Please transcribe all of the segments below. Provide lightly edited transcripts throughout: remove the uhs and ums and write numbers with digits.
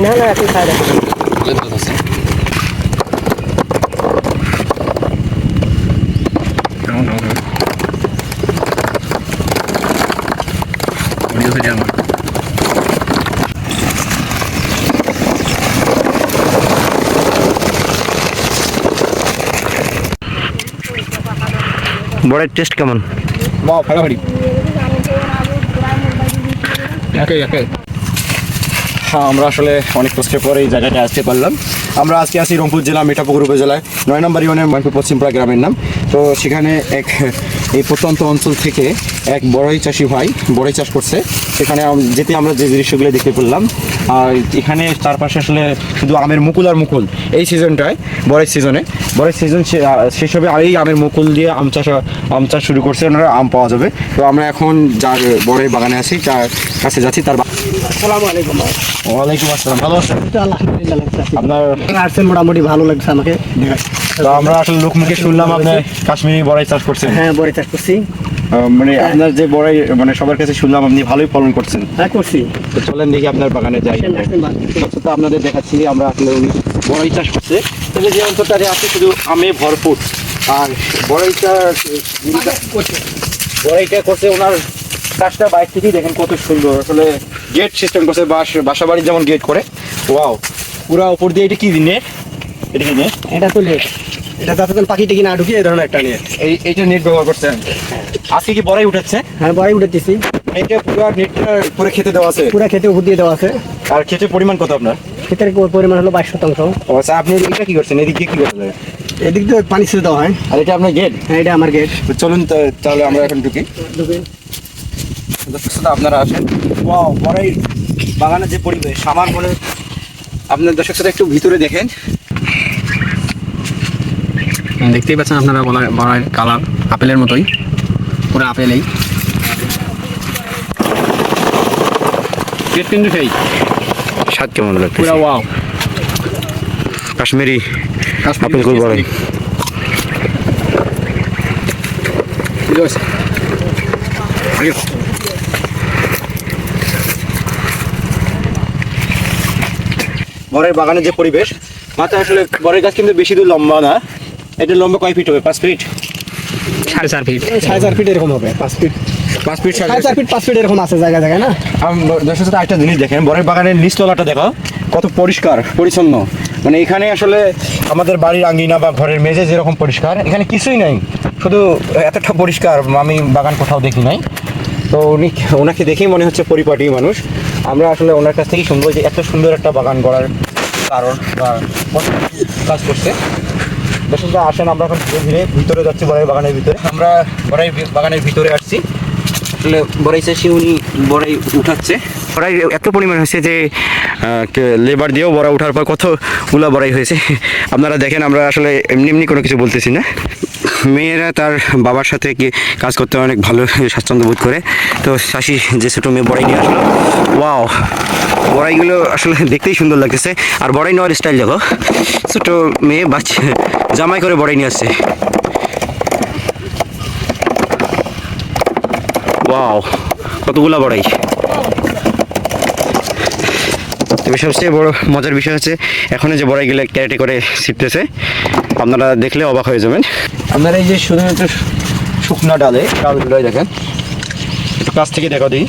না না এখন খাই রাখি ভালো দুধ আছে বড়ের টেস্ট কেমন? বাহ ফাটাফাটি হ্যাঁ আমরা আসলে অনেক কষ্টের পরে এই জায়গাটা আসতে পারলাম। আমরা আজকে আছি রংপুর জেলা মিঠাপুকুর উপজেলায় ৯ নম্বর ইউনিয়নের ময়নপুর পশ্চিমপাড়া গ্রামের নাম। তো সেখানে এই প্রত্যন্ত অঞ্চল থেকে এক বড়ই চাষি ভাই বড়ই চাষ করছে। সেখানে যেতে আমরা যে দৃশ্যগুলো দেখতে পেলাম, আর এখানে চারপাশে আসলে শুধু আমের মুকুল আর মুকুল। এই সিজনটায় বড়ের সিজন শেষ হবে, আর এই আমের মুকুল দিয়ে আম চাষ শুরু করছে, ওনারা আম পাওয়া যাবে। তো আমরা এখন যার বড়ই বাগানে আছি তার কাছে যাচ্ছি। তার আসসালামু আলাইকুম। ওয়ালাইকুম আসসালাম, ভালো আছেন? আলহামদুলিল্লাহ লাগছে আপনার আসছেন মোটামুটি ভালো লাগছে আমাকে। তো আমরা আসলে লোকমুখে শুনলাম আপনি কাশ্মীরি বড়াই চাষ করছেন। হ্যাঁ বড়ি চাষ করছি। মানে আপনার যে বড়াই মানে সবার কাছে শুনলাম আপনি ভালোই ফলন করছেন। হ্যাঁ করছি। তো চলেন দেখি আপনার বাগানে যাই। তো আপনাদের দেখাচ্ছি আমরা আসলে উনি বড়াই চাষ করছে। তবে যে অঞ্চলটাতে আছে শুধু আমে ভরপুর, আর বড়াইটা করছে ওনার চাষটা বাইরে থেকেই দেখেন কত সুন্দর। আসলে গেট সিস্টেম করছে, বাসা বাড়ি যেমন গেট করে। ওয়াও, পুরা উপর দিয়ে এটা কি নেট? এটা কি নেট? এটা তো নেট, এটা যাতে পাখি টিকি না ঢুকিয়ে এই ধরনের একটা নেট। এইটা নেট ব্যবহার করছেন। আজকে কি বড়াই উঠেছে? হ্যাঁ বড়ি উঠেছি। এটা পুরো নেটটা করে খেতে দেওয়া আছে? পুরা খেতে উপর দিয়ে দেওয়া আছে। আর খেতে পরিমাণ কত আপনার? ক্ষেতের পরিমাণ হলো 22%। ও আচ্ছা, আপনি এটা কি করছেন? এদিক দিয়ে কি করছেন? এদিক দিয়ে পানি ছেড়ে দেওয়া হয়। আর এটা আপনার গেট? হ্যাঁ এটা আমার গেট। চলুন তাহলে আমরা এখন ঢুকি। দর্শক আপনারা আসেন। ওয়াও, বড়াই বাগানের যে পরিবেশ আমার মনে, আপনার দর্শক সাথে একটু ভিতরে দেখেন। দেখতেই পাচ্ছেন আপনারা বড়াইয়ের কালার আপেলের মতোই, পুরো আপেলেই। কিন্তু সেই স্বাদ কেমন লাগছে? পুরো ওয়াও, কাশ্মীরি আপেল গুল বড়াই। বড়াই বাগানের যে পরিবেশ, মাথা আসলে বড়াই গাছ কিন্তু বেশি দূর লম্বা না। এটা লম্বা কয় ফিট হবে? 5 ফিট? 4.5 ফিট। 4.5 ফিট এরকম হবে। 5 ফিট 5 ফিট 4.5 ফিট 5 ফিট এরকম আছে জায়গা জায়গায় না। দর্শক সাথে একটা জিনিস দেখেন, বড়াই বাগানের নিচতলাটা দেখো কত পরিষ্কার পরিচ্ছন্ন। মানে এখানে আসলে আমাদের বাড়ির আঙ্গিনা বা ঘরের মেঝে যেরকম পরিষ্কার, এখানে কিছুই নাই, শুধু এতটা পরিষ্কার আমি বাগান কোথাও দেখি নাই। তো ওনাকে দেখেই মনে হচ্ছে পরিপাটি মানুষ। আমরা আসলে ওনার কাছ থেকেই শুনবো যে এত সুন্দর একটা বাগান করার কারণ বা কাজ করছে। দর্শকরা আসেন, আমরা এখন ধীরে ধীরে ভিতরে যাচ্ছি বড়াই বাগানের ভিতরে। আমরা বড়াই বাগানের ভিতরে আসছি। আসলে বড়াই চাষি উনি বড়াই উঠাচ্ছে। বড়াই এত পরিমাণ হয়েছে যে লেবার দিয়েও বড়া উঠার পর কতগুলো বড়াই হয়েছে আপনারা দেখেন। আমরা আসলে এমনি এমনি কোনো কিছু বলতেছি না। মেয়েরা তার বাবার সাথে কি কাজ করতে অনেক ভালো স্বাচ্ছন্দ্য বোধ করে। তো চাষি যে ছোটো মেয়ে বড়াই নিয়ে আসলো। ওয়াও, বড়াইগুলো আসলে দেখতেই সুন্দর লাগতেছে। আর বড়াই নেওয়ার স্টাইল দেখো, ছোটো মেয়ে বাচ্চা জামাই করে বড়াই নিয়ে আসছে। ওয়াও, কতগুলা বড়াই। তবে সবচেয়ে বড় মজার বিষয় হচ্ছে এখন যে বড়াইগুলো ক্যারেটে করে ছিটতেছে, আপনারা দেখলে অবাক হয়ে যাবেন। আপনারা এই যে শুধুমাত্র শুকনা ডালগুলো দেখেন, একটু কাছ থেকে দেখা দিই।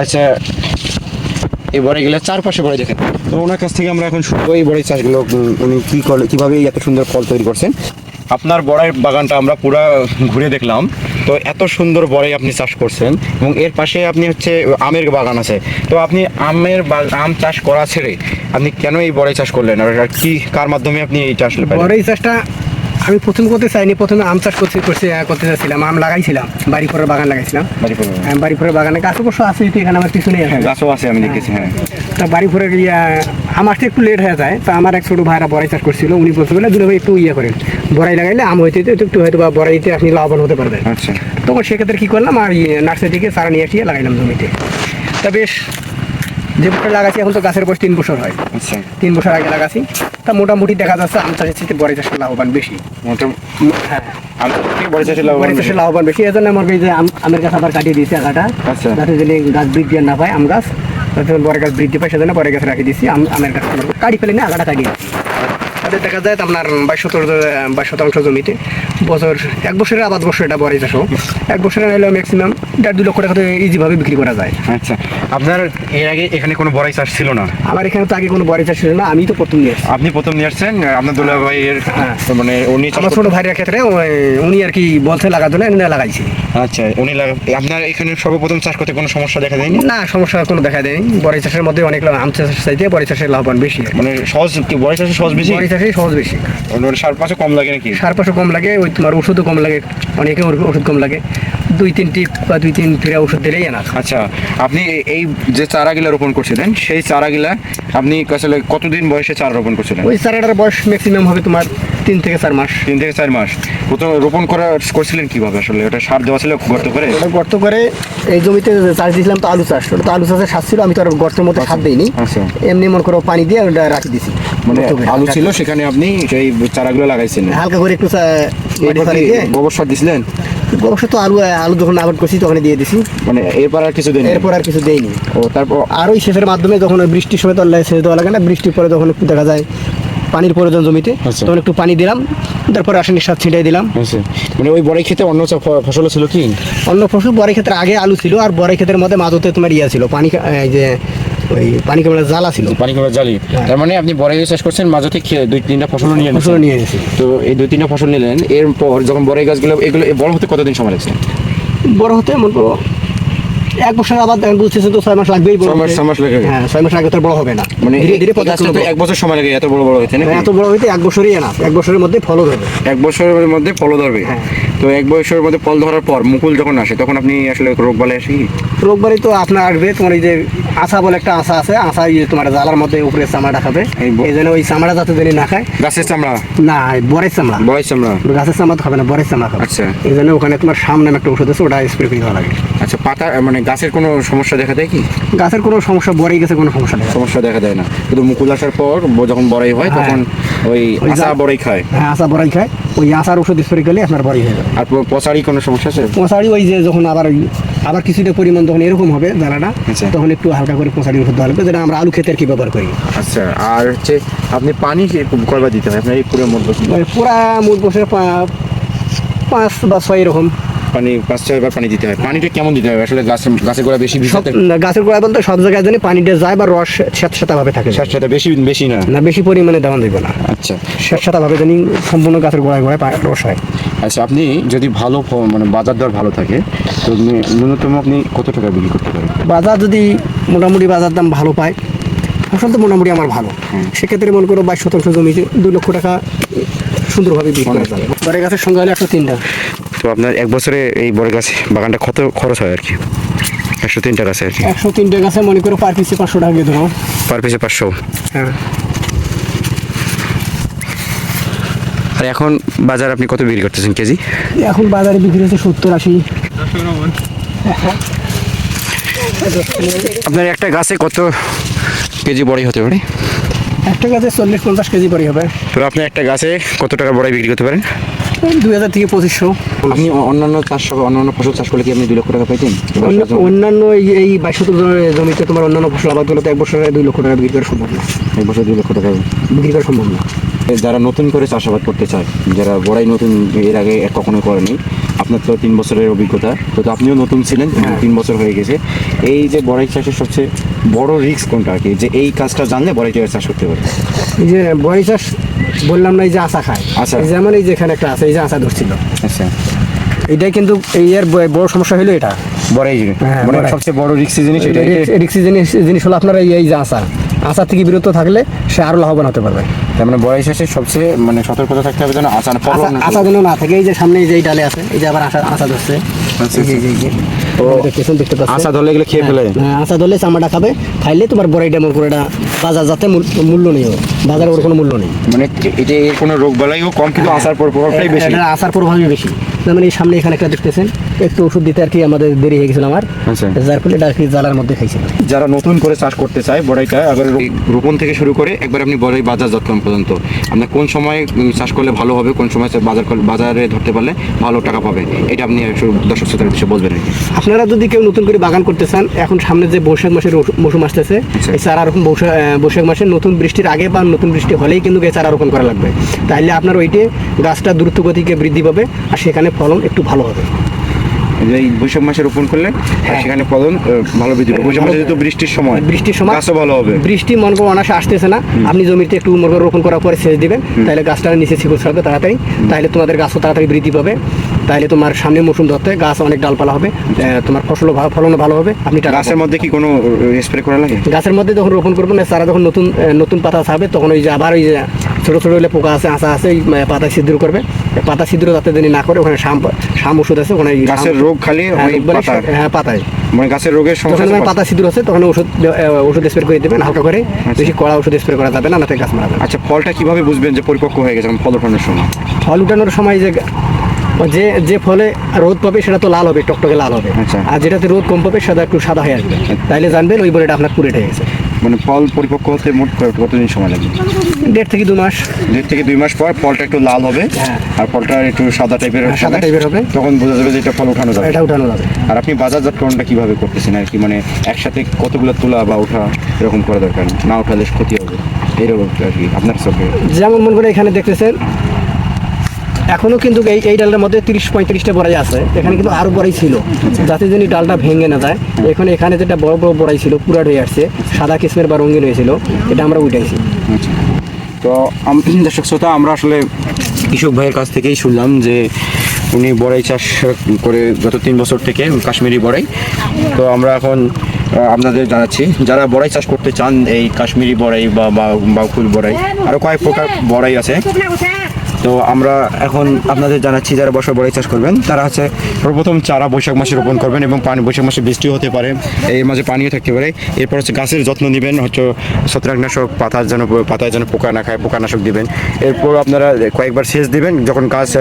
আচ্ছা, এই বড়াইগুলো চারপাশে বড়াই দেখেন। তো ওনার কাছ থেকে আমরা এখন শুনবো এই বড়াই চাষগুলো উনি কীভাবে এত সুন্দর ফল তৈরি করছেন। আপনার বড়াই বাগানটা আমরা পুরো ঘুরে দেখলাম। তো এত সুন্দর বড়াই আপনি চাষ করছেন এবং এর পাশে আপনি হচ্ছে আমের বাগান আছে। তো আপনি আম চাষ করা ছেড়ে আপনি কেন এই বড়াই চাষ করলেন? আর কি কার মাধ্যমে আপনি এইটা আসলে বড়াই চাষটা আমি প্রথম করতে চাইনি। প্রথমে আম চাষ করতে চাইছিলাম, আম লাগাইছিলাম, বাড়ি পরের বাগান লাগাইছিলাম। বাড়ি পরের বাগানে গাছ অবশ্য আছে, এখানে আমার পিছনে গাছও আছে, আমি দেখেছি। হ্যাঁ, তা বাড়ি পরে আম আসতে একটু লেট হয়ে যায়। তো আমার এক ছোটো ভাইরা বড়াই চাষ করছিল, উনি বলতে বলে দুটো ভাই একটু করেন, বড়াই লাগাইলে আম হইতে একটু হয়তো বা বড়াইতে আপনি লাভবান হতে পারবেন। আচ্ছা, তখন সেক্ষেত্রে কী করলাম, আর নার্সারি থেকে চারা নিয়ে আসিয়ে লাগাইলাম জমিতে। তা বেশ যে বছর লাগাচ্ছি এখন তো গাছের বয়স 3 বছর হয়। আচ্ছা, 3 বছর আগে লাগাচ্ছি। তা মোটামুটি দেখা যাচ্ছে আম চাষের চেয়ে বড়াই চাষে লাভবান বেশি। হ্যাঁ, বড়াই চাষে লাভবান বেশি। এই জন্য আমার এই যে আমের গাছ আবার কাটিয়ে দিয়েছে আগাটা, আচ্ছা, যাতে যদি গাছ বৃদ্ধি না পায় আম গাছ। বড় গাছ বৃদ্ধি পায় সেজন্য বড় গাছ রাখি দিছি। আমের গাছ কাটি ফেলে না, আগাটা কাটি তাদের দেখা যায় আপনার 22 শতাংশ জমিতে বছর 1 বছরের আবাদ বছর এটা বড় চাষ হোক, 1 বছরে নিলে ম্যাক্সিমাম 1.5-2 লক্ষ টাকা ইজিভাবে বিক্রি করা যায়। আচ্ছা, আপনার এর আগে এখানে কোনো বড়াই চাষ ছিল না? আমার এখানে তো আগে কোনো বড় চাষ ছিল না, আমি তো প্রথম নিয়ে আপনি প্রথম নিয়ে আসছেন, আপনার দুলা ভাইয়ের হ্যাঁ। মানে উনি চাষ আমার ছোট ভাইয়ের ক্ষেত্রে উনি আর কি বলছে লাগাতে হলে উনি লাগাইছি। আচ্ছা, উনি আপনার এখানে সর্বপ্রথম চাষ করতে কোনো সমস্যা দেখা দেয়নি? না, সমস্যা কোনো দেখা দেয়নি। বড় চাষের মধ্যে অনেক আম চাষের চাইতে বড় চাষের লাভবান বেশি। মানে সহজ কি বড়াই চাষে সহজ বেশি? বড় চাষে সহজ বেশি, সার পাশে কম লাগে নাকি? সার পাশে কম লাগে, ওই তোমার ওষুধও কম লাগে, অনেকে ওষুধ কম লাগে, 2-3 টিপ বা 2-3 ফিরা ওষুধ দিলেই না। আচ্ছা, আপনি এই যে চারাগুলা রোপণ করছিলেন সেই চারাগুলা আপনি আসলে কতদিন বয়সে চারা রোপণ করছিলেন? ওই চারাটার বয়স ম্যাক্সিমাম হবে তোমার 3 থেকে 4 মাস। 3 থেকে 4 মাস। প্রথম রোপণ করছিলেন কিভাবে আসলে? ওটা সার দেওয়া ছিল গর্ত করে? ওটা গর্ত করে এই জমিতে চাষ দিয়েছিলাম তো আলু চাষ, ওটা তো আলু চাষের সার ছিল, আমি তো আর গর্তের মধ্যে সার দিইনি, আচ্ছা। এমনি মনে করো পানি দিয়ে ওটা রাখি দিছি। মানে আলু ছিল সেখানে আপনি সেই চারাগুলো লাগাইছিলেন? হালকা করে একটু এরপর কি গোবর সার দিছিলেন? অবশ্য তো আলু যখন আবাদ করছি তখন দিয়ে দিছি, মানে এরপর আর কিছু দিন? এরপর আর কিছু দেয়নি। ও তারপর আর ওই সেচের মাধ্যমে যখন ওই বৃষ্টির সময় তো সেচ দেওয়া লাগে না, বৃষ্টির পরে যখন একটু দেখা যায় পানির প্রয়োজন জমিতে, আচ্ছা। তখন একটু পানি দিলাম, তারপর রাসায়নিক সার ছিটাই দিলাম। আচ্ছা, মানে ওই বড়াই ক্ষেতে অন্য ফসল ছিল কি? অন্য ফসল বড়াই ক্ষেত্রে আগে আলু ছিল, আর বড়াই ক্ষেতের মধ্যে মাঝতে তোমার ইয়া ছিল পানি, এই যে ওই পানি কেমন জ্বালা ছিল, পানি কমে জালি। তার মানে আপনি বড়াই চাষ করছেন, মাঝে থেকে 2-3টা ফসল নিয়ে ফসল নিয়ে গেছি। তো এই 2-3টা ফসল নিলেন, এরপর যখন বড়াই গাছগুলো এগুলো বড় হতে কতদিন সময় লাগছে? বড় হতে মনে করো 1 বছর আবার বুঝতেছে তো 6 মাস লাগবেই। 6 মাস লাগে? হ্যাঁ, 6 মাস আগে তো বড় হবে না, মানে ধীরে ধীরে গাছটা তো 1 বছর সময় লাগে এত বড় হইতে নাকি? এত বড় হইতে 1 বছরই না, 1 বছরের মধ্যে ফলও ধরবে। 1 বছরের মধ্যে ফল ধরবে? হ্যাঁ। তো 1 বছরের মধ্যে ফল ধরার পর মুকুল যখন আসে তখন আপনি আসলে রোগ বালাই আসে কি? রোগবারই তো আপনার আসবে, তোমার এই যে আশা বলে একটা আশা আছে, আশা এই যে তোমার জ্বালার মধ্যে উপরে চামড়াটা খাবে, এই জন্য ওই চামড়া যাতে যদি না খায়। গাছের চামড়া? না, বরের চামড়া। বয়স চামড়া? গাছের চামড়া তো খাবে না, বরের চামড়া খাবে। আচ্ছা। এই জন্য ওখানে তোমার সামনে একটা ওষুধ আছে, ওটা স্প্রে করে দেওয়া লাগে। আচ্ছা, পাতা মানে গাছের কোনো সমস্যা দেখা দেয় কি? গাছের কোনো সমস্যা, বড়াই গেছে কোনো সমস্যা নেই। সমস্যা দেখা দেয় না, কিন্তু মুকুল আসার পর যখন বড়াই হয় তখন ওই ওই আশা বড়াই খায়। হ্যাঁ, আশা বড়াই খায়, ওই আশার ওষুধ স্প্রে করলে আপনার বড়াই হয়ে যাবে। আর পচারি কোনো সমস্যা আছে? পঁচাড়ি ওই যে যখন আবার কিছুটা পরিমাণ যখন এরকম হবে জ্বালাটা, আচ্ছা। তখন একটু হালকা করে পঁচাড়ি ওষুধ দেওয়া লাগবে, যেটা আমরা আলু ক্ষেতে আর কি ব্যবহার করি। আচ্ছা, আর হচ্ছে আপনি পানি কয়বার দিতে হয় আপনার এই পুরো মধ্যে? ওই পুরা মোট বছরে 5 বা 6 এরকম পানি 5-6 বার পানি দিতে হয়। পানিটা কেমন দিতে হবে আসলে? গাছের গোড়া বেশি সব গাছের গোড়ায় বলতে সব জায়গায় জানি পানিটা যায় বা রস স্যাঁতস্যাঁতা থাকে, সাথে বেশি বেশি না? না, বেশি পরিমাণে দেওয়া যাবে না। আচ্ছা, স্যাঁতস্যাঁতা জানি সম্পূর্ণ গাছের গোড়ায় রস হয়। আচ্ছা, আপনি যদি ভালো মানে বাজার দর ভালো থাকে তো ন্যূনতম আপনি কত টাকা বিক্রি করতে পারেন? বাজার যদি মোটামুটি বাজার দাম ভালো পায়, ফসল তো মোটামুটি আমার ভালো, সেক্ষেত্রে মনে করো 22 শতাংশ জমিতে 2 লক্ষ টাকা সুন্দরভাবে বিক্রি করা যাবে। বড় গাছের সঙ্গে হলে 103টা। তো আপনার 1 বছরে এই বড় গাছ বাগানটা কত খরচ হয় আর কি? 103টা গাছে আর কি? 103টা গাছে মনে করো পার পিসে 500 টাকা দিয়ে দেবো। পার পিসে 500? হ্যাঁ। আর এখন বাজার আপনি কত বিক্রি করতেছেন কেজি? এখন বাজারে বিক্রি হচ্ছে 70-80। আপনার একটা গাছে কত কেজি বড়াই হতে পারে? একটা গাছে 40-50 কেজি পরে হবে। তো আপনি একটা গাছে কত টাকা বড়াই বিক্রি করতে পারেন? 2000 থেকে 2500। আপনি অন্যান্য ফসল চাষ করলে কি আপনি 2 লক্ষ টাকা পাইতেন? অন্যান্য এই 22 শতক জমিতে তোমার অন্যান্য ফসল আবাদ করলে তো 1 বছরে 2 লক্ষ টাকা বিক্রি করা সম্ভব না। 1 বছর 2 লক্ষ টাকা বিক্রি করা সম্ভব না। যারা নতুন করে চাষাবাদ করতে চায়, যারা বড়াই নতুন এর আগে কখনো করেনি, আপনার তো 3 বছরের অভিজ্ঞতা, তো আপনিও নতুন ছিলেন, 3 বছর হয়ে গেছে। এই যে বড়াই চাষের সবচেয়ে বড় রিস্ক কোনটা আর কি, যে এই কাজটা জানলে বড়াই চাষ করতে পারে? এই যে বড়াই চাষ বললাম না, এই যে আশা খায়, আচ্ছা। যেমন এই যে এখানে একটা আছে, এই যে আশা ধরছিল, আচ্ছা, এটাই কিন্তু এই এর বড় সমস্যা হলো এটা বড়াই হ্যাঁ, মানে বড়াই। সবচেয়ে বড় রিস্কি জিনিস এটা। রিক্সি জিনিস হলো আপনার এই যে আশা থেকে বিরত থাকলে সে আরো লাভবান হতে পারবে। তার মানে বড়াই চাষে সবচেয়ে মানে সতর্কতা থাকতে হবে যেন আশা যেন না থাকে। এই যে সামনে যে ডালে আছে, এই যে আবার আশা ধরছে, দেখতে পাচ্ছেন আশা ধরলে এগুলো খেয়ে ফেলে। হ্যাঁ, আশা ধরলে চামড়াটা খাবে, খাইলে তোমার বড়াইটা মনে করে এটা বাজার যাতে মূল্য নেই, বাজারে ওর কোনো মূল্য নেই। মানে এটা এর কোনো রোগ বালাইও কম, কিন্তু আসার পর প্রভাবটাই বেশি। আসার প্রভাবই বেশি। যেমন এই সামনে এখানে একটা দেখতেছেন, একটু ওষুধ দিতে আর কি আমাদের দেরি হয়ে গেছিল আমার, আচ্ছা। যার ফলে এটা আর কি জ্বালার মধ্যে খাইছিল। যারা নতুন করে চাষ করতে চায় বড়াইটা, আবার রোপণ থেকে শুরু করে একবার আপনি বড়াই বাজার যত্ন পর্যন্ত আপনার কোন সময় চাষ করলে ভালো হবে, কোন সময় বাজারে ধরতে পারলে ভালো টাকা পাবে, এটা আপনি একটু দর্শক শ্রোতার বিষয়ে বলবেন। আপনারা যদি কেউ নতুন করে বাগান করতে চান, এখন সামনে যে বৈশাখ মাসের মৌসুম আসতেছে, এই চারা রোপণ বৈশাখ মাসে নতুন বৃষ্টির আগে বা নতুন বৃষ্টি হলেই কিন্তু এই চারা রোপণ করা লাগবে। তাহলে আপনার ওইটি গাছটা দ্রুত গতিকে বৃদ্ধি পাবে আর সেখানে ফলন একটু ভালো হবে। এই বৈশাখ মাসে রোপণ করলে সেখানে ফলন ভালো বৃদ্ধি পাবে। বৈশাখ মাসে যেহেতু বৃষ্টির সময় গাছও ভালো হবে। বৃষ্টি মনে করো অনাসে আসতেছে না, আপনি জমিতে একটু মনে করো রোপণ করার পরে সেচ দিবেন, তাহলে গাছটা নিচে শিকড় ছাড়বে তাড়াতাড়ি, তাহলে তোমাদের গাছও তাড়াতাড়ি বৃদ্ধি পাবে। তাহলে তোমার সামনে মৌসুম ধরতে গাছ অনেক ডালপালা হবে, তোমার ফসলও ফলনও ভালো হবে। আপনি গাছের মধ্যে কি কোনো স্প্রে করা লাগে? গাছের মধ্যে যখন রোপণ করবেন চারা যখন নতুন পাতা ছাড়বে, তখন ওই যে আবার ওই যে ছোটো ছোটো হলে পোকা আছে, আঁচা আছে, ওই পাতা ছিদ্র করবে। পাতা ছিদ্র যাতে যদি না করে, ওখানে শাম ওষুধ আছে, ওখানে গাছের রোগ খালি পাতায়, মানে গাছের রোগের সমস্যা যখন পাতা ছিদ্র আছে তখন ওষুধ স্প্রে করে দেবেন হালকা করে, বেশি কড়া ওষুধ স্প্রে করা যাবে না, নাতে গাছ মারা যাবে। আচ্ছা, ফলটা কিভাবে বুঝবেন যে পরিপক্ক হয়ে গেছে ফল ওঠানোর সময়? ফল উঠানোর সময় যে ফলে রোদ পাবে সেটা তো লাল হবে, টকটকে লাল হবে। আচ্ছা। আর যেটাতে রোদ কম পাবে সেটা একটু সাদা হয়ে আসবে, তাইলে জানবেন ওই বড়িটা আপনার পুরেট হয়ে গেছে। মানে ফল পরিপক্ক হতে মোট কতদিন সময় লাগে? 1.5 থেকে 2 মাস। 1.5 থেকে 2 মাস পর ফলটা একটু লাল হবে, আর ফলটা একটু সাদা টাইপের হবে, তখন বোঝা যাবে যে এটা ফল উঠানো যাবে। এটা উঠানো যাবে। আর আপনি বাজারজাতকরণটা কিভাবে করতেছেন আর কি, মানে একসাথে কতগুলো তোলা বা ওঠা এরকম করা দরকার, না উঠালে ক্ষতি হবে এরকম আর কি আপনার চোখে? যেমন মনে করে এখানে দেখতেছেন এখনো কিন্তু এই ডালটার মধ্যে 30-35টা বড়াই আছে, এখানে কিন্তু আরো বড়াই ছিল, যাতে যদি ডালটা ভেঙে না যায়। এখন এখানে যেটা বড় বড় বড়াই ছিল পুরাট হয়ে আসছে, সাদা কিসমের বা রঙিন হয়েছিল, এটা আমরা উঠাইছি। তো দর্শক শ্রোতা, আমরা আসলে কৃষক ভাইয়ের কাছ থেকেই শুনলাম যে উনি বড়াই চাষ করে গত 3 বছর থেকে, কাশ্মীরি বড়াই। তো আমরা এখন আপনাদের জানাচ্ছি, যারা বড়াই চাষ করতে চান, এই কাশ্মীরি বড়াই বা ফুল বড়াই, আরও কয়েক প্রকার বড়াই আছে। তো আমরা এখন আপনাদের জানাচ্ছি, যারা বর্ষা বড়াই চাষ করবেন তারা হচ্ছে সর্বপ্রথম চারা বৈশাখ মাসে রোপণ করবেন, এবং বৈশাখ মাসে বৃষ্টিও হতে পারে, এর মাঝে পানিও থাকতে পারে। এরপর হচ্ছে গাছের যত্ন নেবেন, হচ্ছে ছত্রাকনাশক, পাতায় যেন পোকা না খায়, পোকানাশক দিবেন। এরপর আপনারা কয়েকবার সেচ দিবেন। যখন গাছ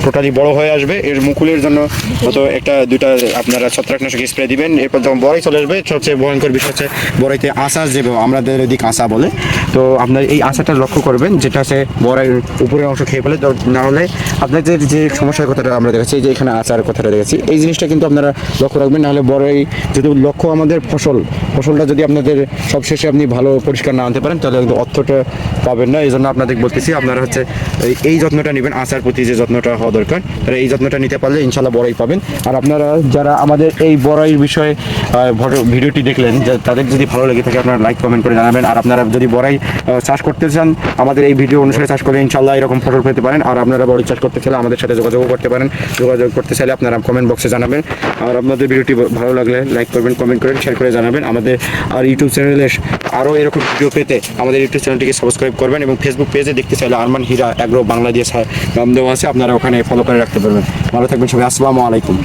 টোটালি বড় হয়ে আসবে, এর মুকুলের জন্য হয়তো 1-2টা আপনারা ছত্রাকনাশক স্প্রে দিবেন। এরপর যখন বড়াই চলে আসবে, সবচেয়ে ভয়ঙ্কর বিষয় হচ্ছে বড়াইতে আঁচা, যে আমাদের এদিকে আঁচা বলে। তো আপনার এই আঁচাটা লক্ষ্য করবেন, যেটা হচ্ছে বড়াইয়ের উপরের অংশ খেয়ে ফেলে। না হলে আপনাদের যে সমস্যার কথাটা আমরা দেখাচ্ছি, যে এখানে আচার কথাটা দেখাচ্ছি, এই জিনিসটা কিন্তু আপনারা লক্ষ্য রাখবেন। নাহলে বড়াই যদি লক্ষ্য আমাদের ফসলটা যদি আপনাদের সবশেষে আপনি ভালো পরিষ্কার না আনতে পারেন, তাহলে কিন্তু অর্থটা পাবেন না। এই জন্য আপনাদের বলতেছি, আপনারা হচ্ছে এই যত্নটা নেবেন, আচার প্রতি যে যত্নটা হওয়া দরকার, তাহলে এই যত্নটা নিতে পারলে ইনশাল্লাহ বড়াই পাবেন। আর আপনারা যারা আমাদের এই বড়াইয়ের বিষয়ে ভিডিওটি দেখলেন, তাদের যদি ভালো লেগে থাকে আপনারা লাইক কমেন্ট করে জানাবেন। আর আপনারা যদি বড়াই চাষ করতে চান, আমাদের এই ভিডিও অনুসারে চাষ করলে ইনশাল্লাহ এরকম ফসল পেতে পারেন। আর আপনারা বড়ি চাষ করতে চাইলে আমাদের সাথে যোগাযোগ করতে পারেন। যোগাযোগ করতে চাইলে আপনারা কমেন্ট বক্সে জানাবেন। আর আপনাদের ভিডিওটি ভালো লাগলে লাইক করবেন, কমেন্ট করেন, শেয়ার করে জানাবেন। আমাদের আর ইউটিউব চ্যানেলে আরও এরকম ভিডিও পেতে আমাদের ইউটিউব চ্যানেলটিকে সাবস্ক্রাইব করবেন, এবং ফেসবুক পেজে দেখতে চাইলে আরমান হীরা অ্যাগ্রো বাংলাদেশ নাম দেওয়া আছে, আপনারা ওখানে ফলো করে রাখতে পারবেন। ভালো থাকবেন সবাই, আসসালামু আলাইকুম।